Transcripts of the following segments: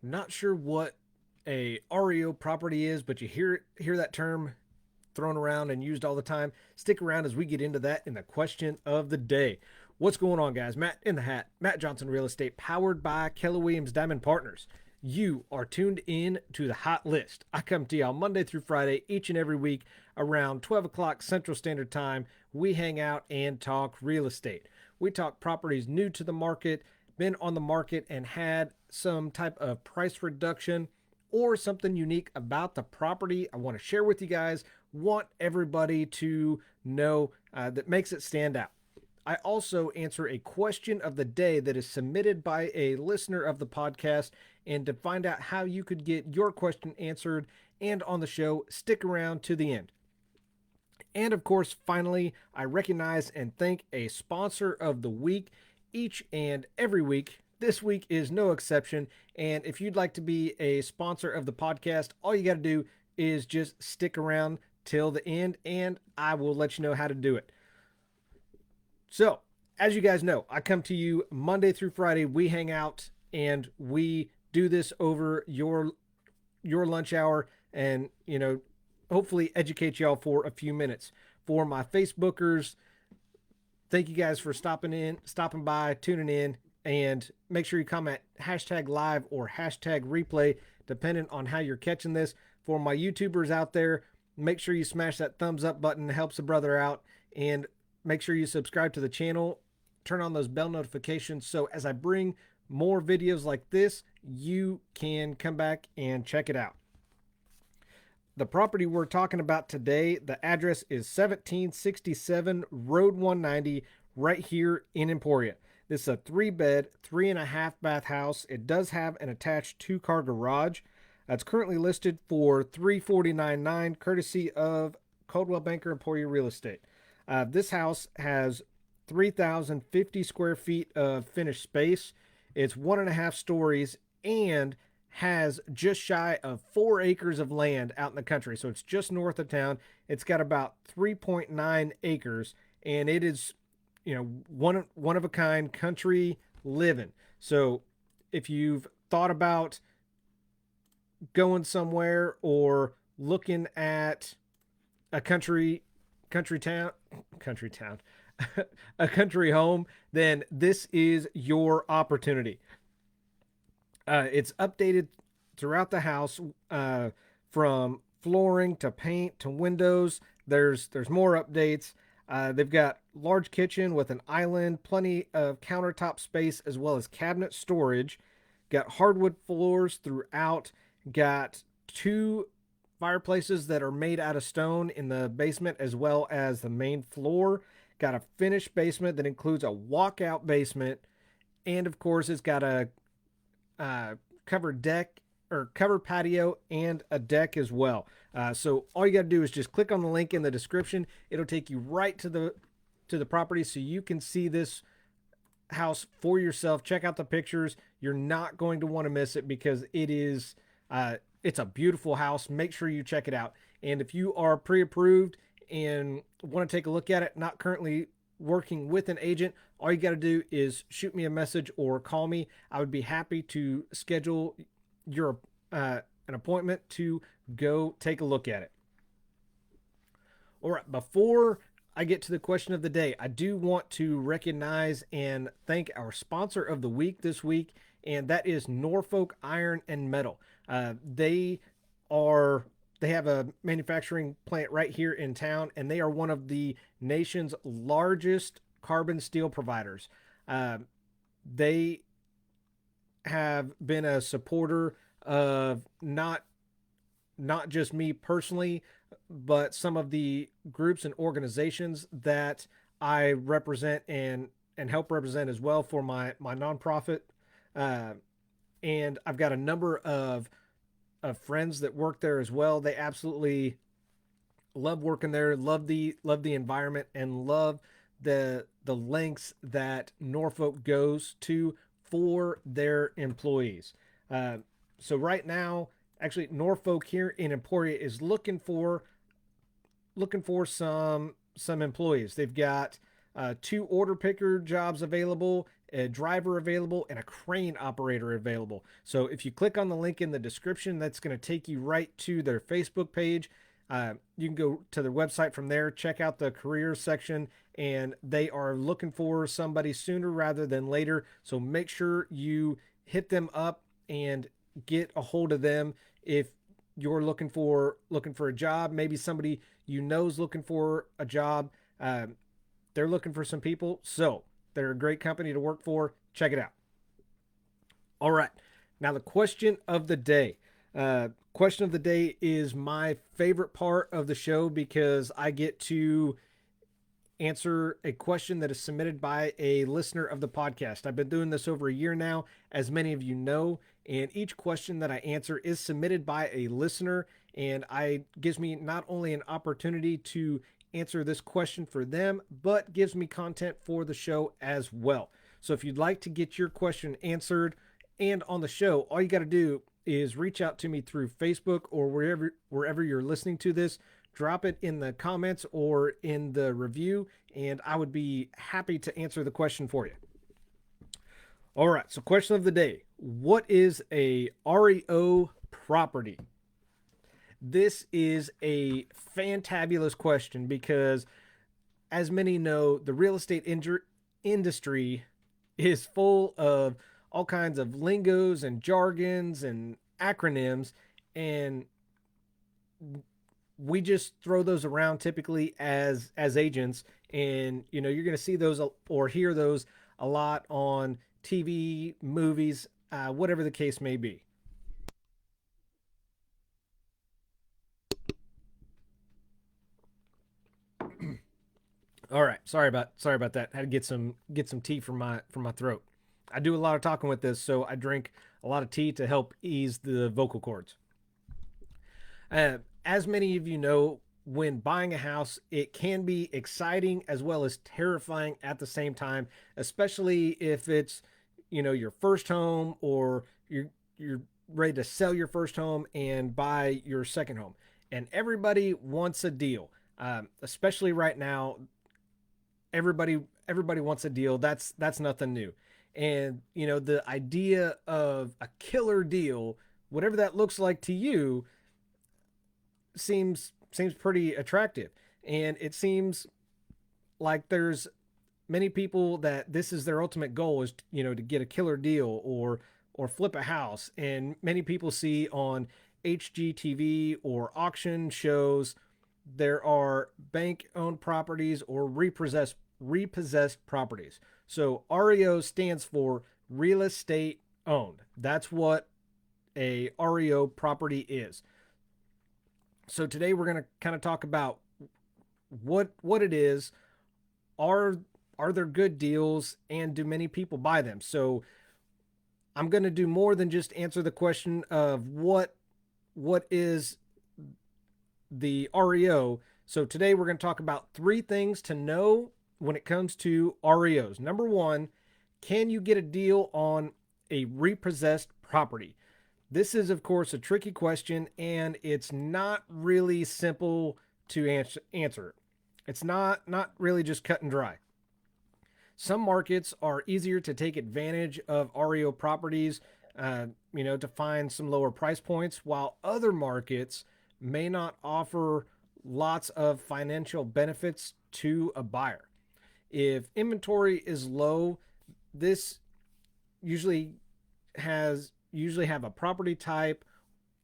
Not sure what a REO property is, but you hear that term thrown around and used all the time. Stick around as we get into that in the question of the day. What's going on, guys? Matt in the Hat, Matt Johnson Real Estate, powered by Keller Williams Diamond Partners. You are tuned in to the Hot List. I come to you on Monday through Friday, each and every week around 12 o'clock Central Standard Time. We hang out and talk real estate. We talk properties new to the market, been on the market, and had some type of price reduction or something unique about the property I want to share with you guys, want everybody to know that makes it stand out. I also answer a question of the day that is submitted by a listener of the podcast. And to find out how you could get your question answered and on the show, stick around to the end. And of course, finally, I recognize and thank a sponsor of the week each and every week. This week is no exception. And if you'd like to be a sponsor of the podcast, all you got to do is just stick around till the end and I will let you know how to do it. So, as you guys know, I come to you Monday through Friday. We hang out and we do this over your lunch hour and, hopefully educate y'all for a few minutes. For my Facebookers, thank you guys for stopping by, tuning in, and make sure you comment hashtag live or hashtag replay, depending on how you're catching this. For my YouTubers out there, make sure you smash that thumbs up button. It helps a brother out. And make sure you subscribe to the channel. Turn on those bell notifications so as I bring more videos like this, you can come back and check it out. The property we're talking about today, the address is 1767 Road 190 right here in Emporia. This is a 3-bed, 3.5-bath house. It does have an attached 2-car garage. It's currently listed for $349,900, courtesy of Coldwell Banker Emporia Real Estate. This house has 3,050 square feet of finished space. It's 1.5 stories and has just shy of 4 acres of land out in the country. So it's just north of town. It's got about 3.9 acres, and it is, one of a kind country living. So if you've thought about going somewhere or looking at a country town, a country home, then this is your opportunity. It's updated throughout the house, from flooring to paint to windows. There's more updates. They've got large kitchen with an island, plenty of countertop space as well as cabinet storage. Got hardwood floors throughout. Got 2 fireplaces that are made out of stone in the basement as well as the main floor. Got a finished basement that includes a walkout basement, and of course, it's got a covered deck or covered patio and a deck as well. So all you got to do is just click on the link in the description. It'll take you right to the property so you can see this house for yourself. Check out the pictures. You're not going to want to miss it because it's a beautiful house. Make sure you check it out. And if you are pre-approved and want to take a look at it, not currently working with an agent, all you got to do is shoot me a message or call me. I would be happy to schedule your an appointment to go take a look at it. All right, before I get to the question of the day, I do want to recognize and thank our sponsor of the week this week, and that is Norfolk Iron and Metal. They have a manufacturing plant right here in town, and they are one of the nation's largest carbon steel providers. They have been a supporter of not just me personally, but some of the groups and organizations that I represent and help represent as well for my nonprofit. And I've got a number of friends that work there as well. They absolutely love working there, love the environment, and love the lengths that Norfolk goes to for their employees. So right now, actually, Norfolk here in Emporia is looking for some employees. They've got 2 order picker jobs available, a driver available, and a crane operator available. So if you click on the link in the description, that's going to take you right to their Facebook page. You can go to their website from there, check out the careers section, and they are looking for somebody sooner rather than later. So make sure you hit them up and get a hold of them if you're looking for a job. Maybe somebody you know is looking for a job. They're looking for some people, so they're a great company to work for. Check it out. All right, now the question of the day. Question of the day is my favorite part of the show because I get to answer a question that is submitted by a listener of the podcast. I've been doing this over a year now, as many of you know, and each question that I answer is submitted by a listener, and I gives me not only an opportunity to answer this question for them, but gives me content for the show as well. So if you'd like to get your question answered and on the show, all you got to do is reach out to me through Facebook or wherever you're listening to this. Drop it in the comments or in the review, and I would be happy to answer the question for you. All right, so question of the day. What is a REO property? This is a fantabulous question because, as many know, the real estate industry is full of all kinds of lingos and jargons and acronyms, and we just throw those around typically as agents, and you're going to see those or hear those a lot on TV, movies, whatever the case may be. All right, sorry about that. Had to get some tea from my throat. I do a lot of talking with this, so I drink a lot of tea to help ease the vocal cords. As many of you know, when buying a house, it can be exciting as well as terrifying at the same time, especially if it's your first home or you're ready to sell your first home and buy your second home. And everybody wants a deal, especially right now. Everybody wants a deal. That's nothing new. And the idea of a killer deal, whatever that looks like to you, seems pretty attractive, and it seems like there's many people that this is their ultimate goal is to get a killer deal or flip a house. And many people see on HGTV or auction shows there are bank owned properties or repossessed properties. So REO stands for real estate owned. That's what a REO property is. So today we're going to kind of talk about what it is. Are there good deals, and do many people buy them? So I'm going to do more than just answer the question of what is the REO. So today we're going to talk about 3 things to know when it comes to REOs. Number 1, can you get a deal on a repossessed property? This is, of course, a tricky question, and it's not really simple to answer. It's not really just cut and dry. Some markets are easier to take advantage of REO properties, to find some lower price points, while other markets may not offer lots of financial benefits to a buyer. If inventory is low, this usually have a property type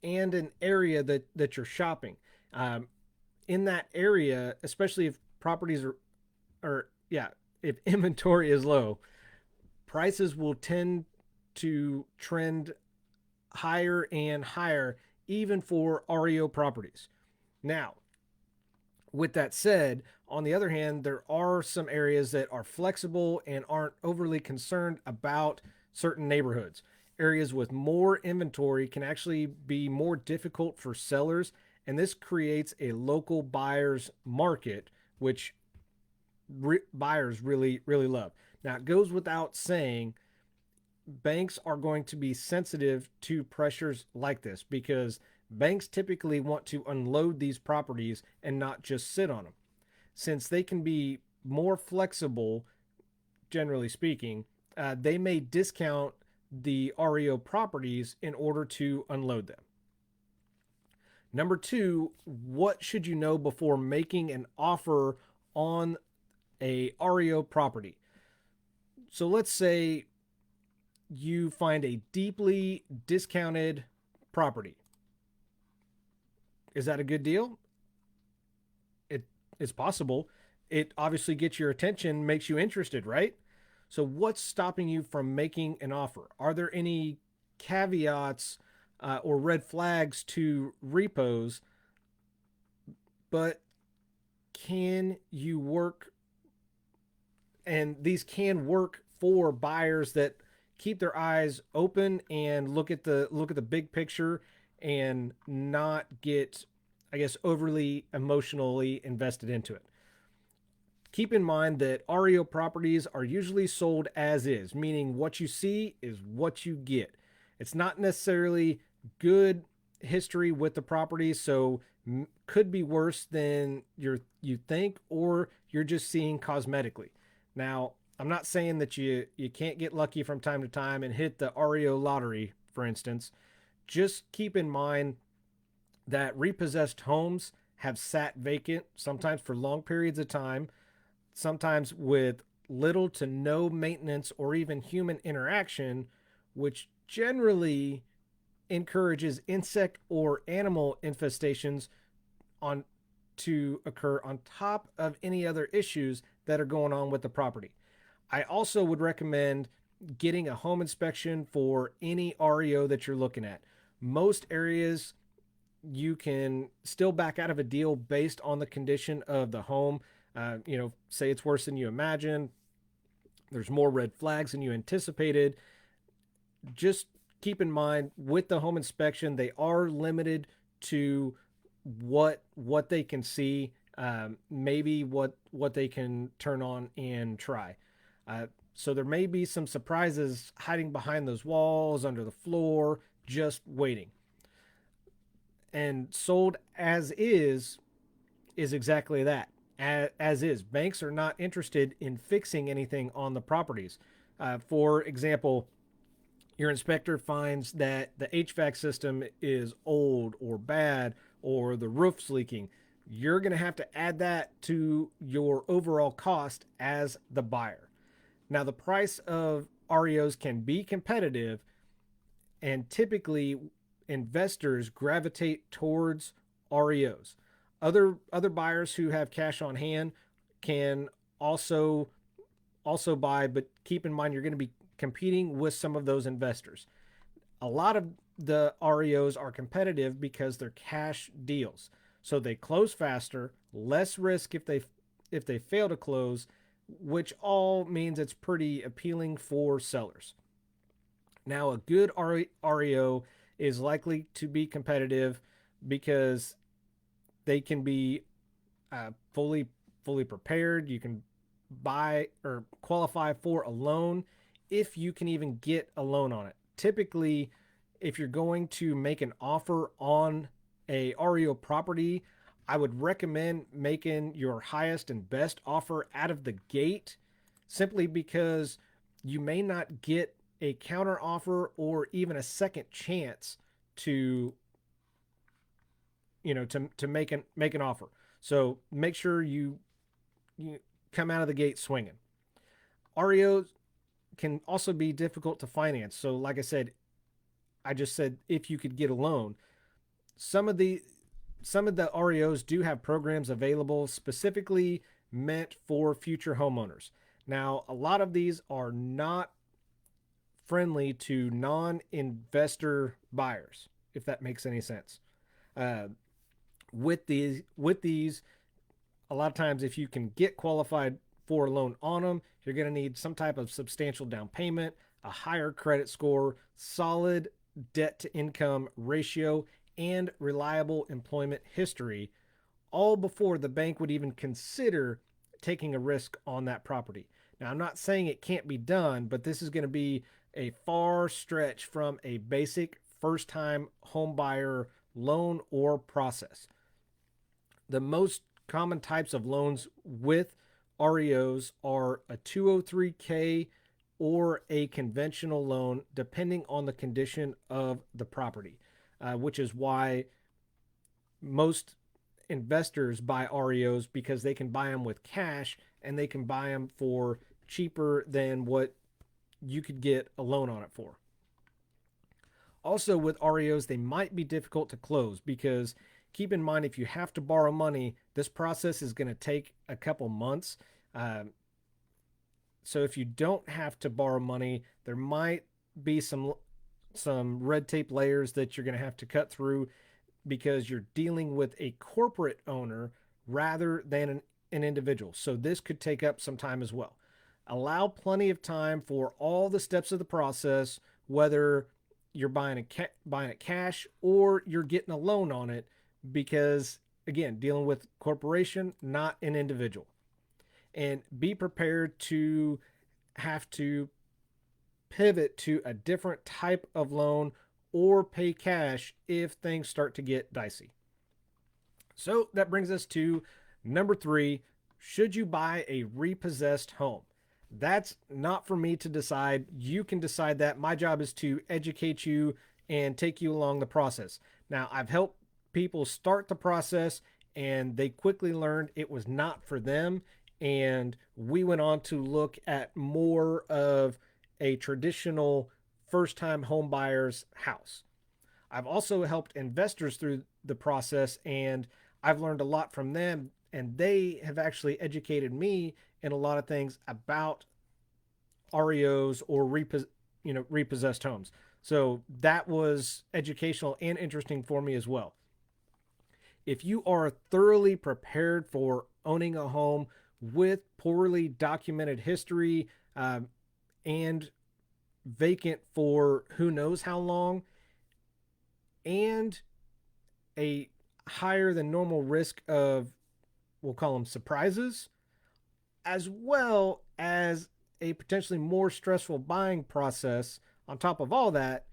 and an area that you're shopping. In that area, especially if properties if inventory is low, prices will tend to trend higher and higher, even for REO properties. Now, with that said, on the other hand, there are some areas that are flexible and aren't overly concerned about certain neighborhoods. Areas with more inventory can actually be more difficult for sellers, and this creates a local buyer's market, which buyers really love. Now, it goes without saying, banks are going to be sensitive to pressures like this because banks typically want to unload these properties and not just sit on them. Since they can be more flexible, generally speaking, they may discount the REO properties in order to unload them. Number two, what should you know before making an offer on a REO property? So let's say you find a deeply discounted property. Is that a good deal? It is possible. It obviously gets your attention, makes you interested, right? So, what's stopping you from making an offer? Are there any caveats or red flags to repos? But can you work? And these can work for buyers that keep their eyes open and look at the big picture and not get, I guess, overly emotionally invested into it. Keep in mind that REO properties are usually sold as is, meaning what you see is what you get. It's not necessarily good history with the property, so could be worse than you think, or you're just seeing cosmetically. Now, I'm not saying that you can't get lucky from time to time and hit the REO lottery, for instance. Just keep in mind that repossessed homes have sat vacant, sometimes for long periods of time, sometimes with little to no maintenance or even human interaction, which generally encourages insect or animal infestations on to occur on top of any other issues that are going on with the property. I also would recommend getting a home inspection for any REO that you're looking at. Most areas you can still back out of a deal based on the condition of the home. Say it's worse than you imagine. There's more red flags than you anticipated. Just keep in mind with the home inspection, they are limited to what they can see, maybe what they can turn on and try. So there may be some surprises hiding behind those walls, under the floor, just waiting. And sold as is exactly that. As is. Banks are not interested in fixing anything on the properties. For example, your inspector finds that the HVAC system is old or bad or the roof's leaking. You're going to have to add that to your overall cost as the buyer. Now, the price of REOs can be competitive, and typically investors gravitate towards REOs. Other buyers who have cash on hand can also buy, but keep in mind you're going to be competing with some of those investors. A lot of the REOs are competitive because they're cash deals. So they close faster, less risk if they fail to close, which all means it's pretty appealing for sellers. Now, a good REO is likely to be competitive because they can be fully prepared. You can buy or qualify for a loan if you can even get a loan on it. Typically, if you're going to make an offer on a REO property, I would recommend making your highest and best offer out of the gate, simply because you may not get a counter offer or even a second chance to to make an offer. So make sure you come out of the gate swinging. REOs can also be difficult to finance. So like I just said if you could get a loan, some of the REOs do have programs available specifically meant for future homeowners. Now, a lot of these are not friendly to non-investor buyers, if that makes any sense. Uh, with these, a lot of times, if you can get qualified for a loan on them, you're going to need some type of substantial down payment, a higher credit score, solid debt to income ratio, and reliable employment history, all before the bank would even consider taking a risk on that property. Now, I'm not saying it can't be done, but this is going to be a far stretch from a basic first time home buyer loan or process. The most common types of loans with REOs are a 203K or a conventional loan, depending on the condition of the property, which is why most investors buy REOs, because they can buy them with cash and they can buy them for cheaper than what you could get a loan on it for. Also, with REOs, they might be difficult to close because keep in mind, if you have to borrow money, this process is going to take a couple months. Um, so if you don't have to borrow money, there might be some red tape layers that you're going to have to cut through because you're dealing with a corporate owner rather than an individual. So this could take up some time as well. Allow plenty of time for all the steps of the process, whether you're buying it cash or you're getting a loan on it, because again, dealing with corporation, not an individual. And be prepared to have to pivot to a different type of loan or pay cash if things start to get dicey. So that brings us to number 3. Should you buy a repossessed home? That's not for me to decide. You can decide that. My job is to educate you and take you along the process. Now, I've helped people start the process and they quickly learned it was not for them. And we went on to look at more of a traditional first time home buyer's house. I've also helped investors through the process, and I've learned a lot from them, and they have actually educated me in a lot of things about REOs or repossessed homes. So that was educational and interesting for me as well. If you are thoroughly prepared for owning a home with poorly documented history, and vacant for who knows how long, and a higher than normal risk of, we'll call them surprises, as well as a potentially more stressful buying process on top of all that,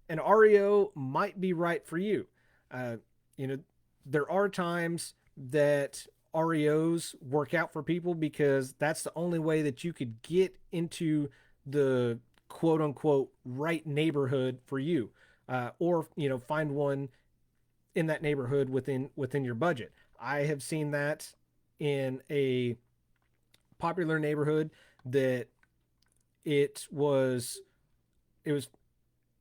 an REO might be right for you. Uh, you know, there are times that REOs work out for people because that's the only way that you could get into the quote unquote right neighborhood for you, or find one in that neighborhood within your budget. I have seen that in a popular neighborhood that it was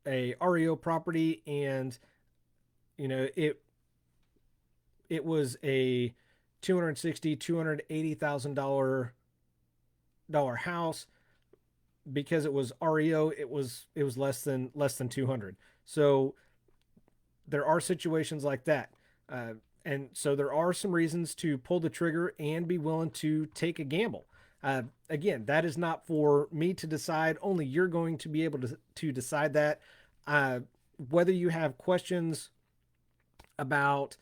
a REO property, and it was a 260,000 $280,000 house. Because it was REO, it was less than 200. So there are situations like that, and so there are some reasons to pull the trigger and be willing to take a gamble. Again, that is not for me to decide. Only you're going to be able to decide that. Whether you have questions about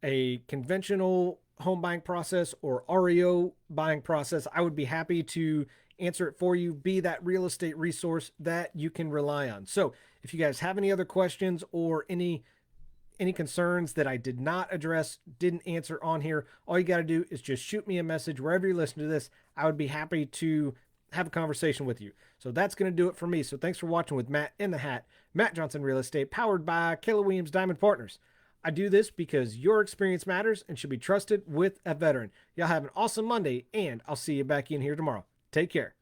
a conventional home buying process or REO buying process, I would be happy to answer it for you, be that real estate resource that you can rely on. So if you guys have any other questions or any concerns that I did not address, didn't answer on here, all you got to do is just shoot me a message wherever you listen to this. I would be happy to have a conversation with you. So that's going to do it for me. So thanks for watching with Matt in the Hat, Matt Johnson Real Estate, powered by Keller Williams Diamond Partners. I do this because your experience matters and should be trusted with a veteran. Y'all have an awesome Monday, and I'll see you back in here tomorrow. Take care.